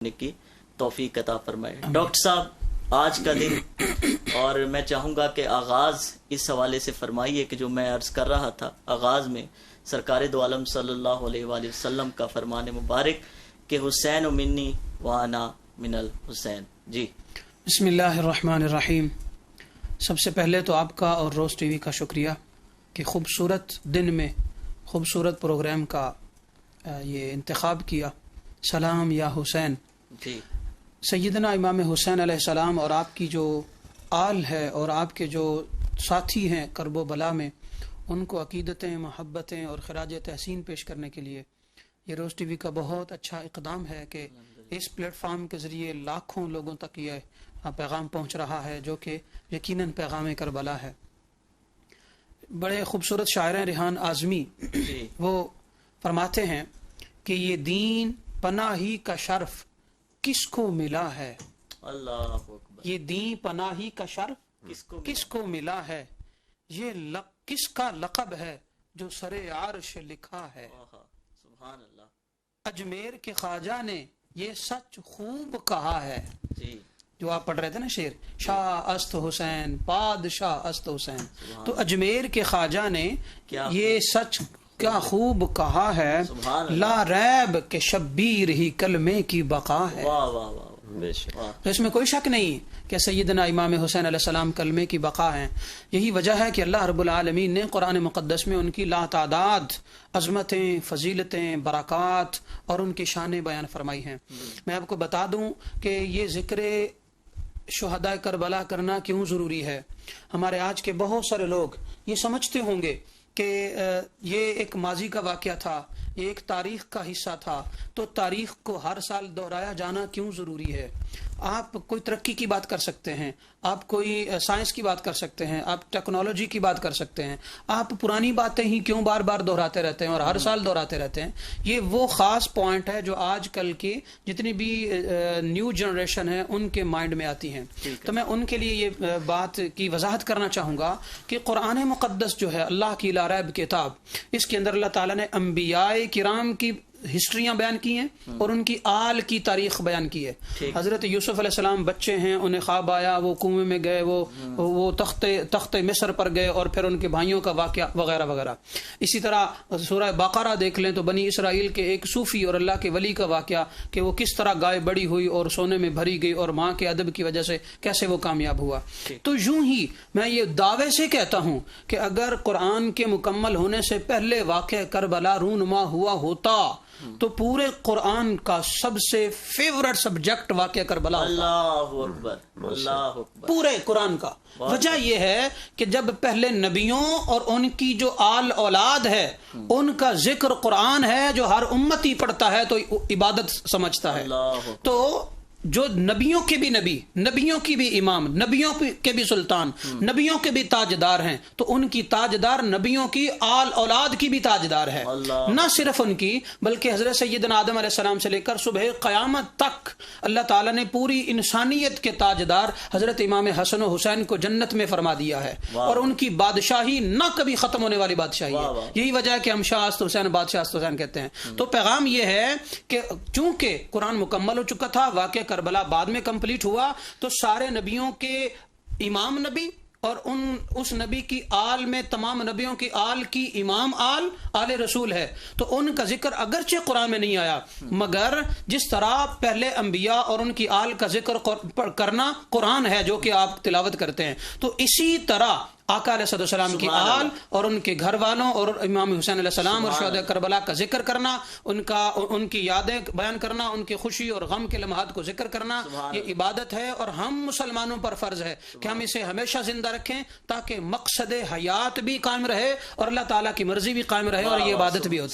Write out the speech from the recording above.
ہونے کی توفیق عطا فرمائے۔ ڈاکٹر صاحب آج کا دن، اور میں چاہوں گا کہ آغاز اس حوالے سے فرمائیے کہ جو میں عرض کر رہا تھا آغاز میں، سرکار دو عالم صلی اللہ علیہ وآلہ وسلم کا فرمان مبارک کہ حسین منی وانا من الحسین۔ جی بسم اللہ الرحمن الرحیم۔ سب سے پہلے تو آپ کا اور روز ٹی وی کا شکریہ کہ خوبصورت دن میں خوبصورت پروگرام کا یہ انتخاب کیا، سلام یا حسین۔ جی سیدنا امام حسین علیہ السلام اور آپ کی جو آل ہے اور آپ کے جو ساتھی ہیں کرب و بلا میں، ان کو عقیدتیں، محبتیں اور خراج تحسین پیش کرنے کے لیے یہ روز ٹی وی کا بہت اچھا اقدام ہے کہ اس پلیٹ فارم کے ذریعے لاکھوں لوگوں تک یہ پیغام پہنچ رہا ہے، جو کہ یقیناً پیغام کربلا ہے۔ بڑے خوبصورت شاعر ہیں ریحان اعظمی، وہ فرماتے ہیں کہ یہ دین پناہی کا شرف کس کو ملا ہے، اللہ اکبر، یہ دین پناہی کا شرف کس کو ملا ہے، یہ کس کا لقب ہے جو سر عرش لکھا ہے، سبحان اللہ، اجمیر کے خواجہ نے یہ سچ خوب کہا ہے۔ جی جو آپ پڑھ رہے تھے نا شعر، شاہ است حسین بادشاہ است حسین، تو اجمیر کے خواجہ نے یہ سچ کیا خوب کہا ہے، لا ریب کہ شبیر ہی کلمے کی بقا ہے۔ واہ واہ واہ، تو اس میں کوئی شک نہیں کہ سیدنا امام حسین علیہ السلام کلمے کی بقا ہیں۔ یہی وجہ ہے کہ اللہ رب العالمین نے قرآن مقدس میں ان کی لاتعداد عظمتیں، فضیلتیں، برکات اور ان کی شانیں بیان فرمائی ہیں۔ میں آپ کو بتا دوں کہ یہ ذکر شہداء کربلا کرنا کیوں ضروری ہے۔ ہمارے آج کے بہت سارے لوگ یہ سمجھتے ہوں گے کہ یہ ایک ماضی کا واقعہ تھا، یہ ایک تاریخ کا حصہ تھا، تو تاریخ کو ہر سال دہرایا جانا کیوں ضروری ہے۔ آپ کوئی ترقی کی بات کر سکتے ہیں، آپ کوئی سائنس کی بات کر سکتے ہیں، آپ ٹیکنالوجی کی بات کر سکتے ہیں، آپ پرانی باتیں ہی کیوں بار بار دہراتے رہتے ہیں اور ہر سال دہراتے رہتے ہیں۔ یہ وہ خاص پوائنٹ ہے جو آج کل کی جتنی بھی نیو جنریشن ہے ان کے مائنڈ میں آتی ہیں۔ تو میں ان کے لیے یہ بات کی وضاحت کرنا چاہوں گا کہ قرآن مقدس جو ہے اللہ کی لا ریب کتاب، اس کے اندر اللہ تعالیٰ نے انبیاء کرام کی ہسٹریاں بیان کی ہیں اور ان کی آل کی تاریخ بیان کی ہے۔ حضرت یوسف علیہ السلام بچے ہیں، انہیں خواب آیا، وہ کنویں میں گئے، وہ تخت مصر پر گئے اور پھر ان کے بھائیوں کا واقعہ وغیرہ وغیرہ۔ اسی طرح سورہ بقرہ دیکھ لیں تو بنی اسرائیل کے ایک صوفی اور اللہ کے ولی کا واقعہ کہ وہ کس طرح گائے بڑی ہوئی اور سونے میں بھری گئی اور ماں کے ادب کی وجہ سے کیسے وہ کامیاب ہوا۔ تو یوں ہی میں یہ دعوے سے کہتا ہوں کہ اگر قرآن کے مکمل ہونے سے پہلے واقعہ کربلا رونما ہوا ہوتا تو پورے قرآن کا سب سے فیورٹ سبجیکٹ واقعہ کربلا ہوتا۔ اللہ اکبر، اللہ اکبر، پورے قرآن کا۔ وجہ یہ ہے کہ جب پہلے نبیوں اور ان کی جو آل اولاد ہے ان کا ذکر قرآن ہے جو ہر امتی پڑھتا ہے تو عبادت سمجھتا ہے۔ تو جو نبیوں کے بھی نبی، نبیوں کی بھی امام، نبیوں کے بھی سلطان، نبیوں کے بھی تاجدار ہیں، تو ان کی تاجدار نبیوں کی آل اولاد کی بھی تاجدار ہے۔ نہ صرف ان کی بلکہ حضرت سیدنا آدم علیہ السلام سے لے کر صبح قیامت تک اللہ تعالیٰ نے پوری انسانیت کے تاجدار حضرت امام حسن و حسین کو جنت میں فرما دیا ہے، اور ان کی بادشاہی نہ کبھی ختم ہونے والی بادشاہی ہے۔ یہی وجہ ہے کہ ہم شاہ است حسین بادشاہ است حسین کہتے ہیں۔ تو پیغام یہ ہے کہ چونکہ قرآن مکمل ہو چکا تھا، واقعہ کربلا بعد میں کمپلیٹ ہوا، تو سارے نبیوں کے امام نبی اور اس نبی کی آل میں تمام نبیوں کی آل کی امام آل رسول ہے، تو ان کا ذکر اگرچہ قرآن میں نہیں آیا، مگر جس طرح پہلے انبیاء اور ان کی آل کا ذکر کرنا قرآن ہے جو کہ آپ تلاوت کرتے ہیں، تو اسی طرح آقا علیہ السلام کی آل اور ان کے گھر والوں اور امام حسین علیہ السلام اور شہداء کربلا کا ذکر کرنا، ان کی یادیں بیان کرنا، ان کی خوشی اور غم کے لمحات کو ذکر کرنا، یہ عبادت ہے، اور ہم مسلمانوں پر فرض ہے کہ ہم اسے ہمیشہ زندہ رکھیں تاکہ مقصد حیات بھی قائم رہے اور اللہ تعالیٰ کی مرضی بھی قائم رہے اور یہ عبادت بھی ہوتی ہے۔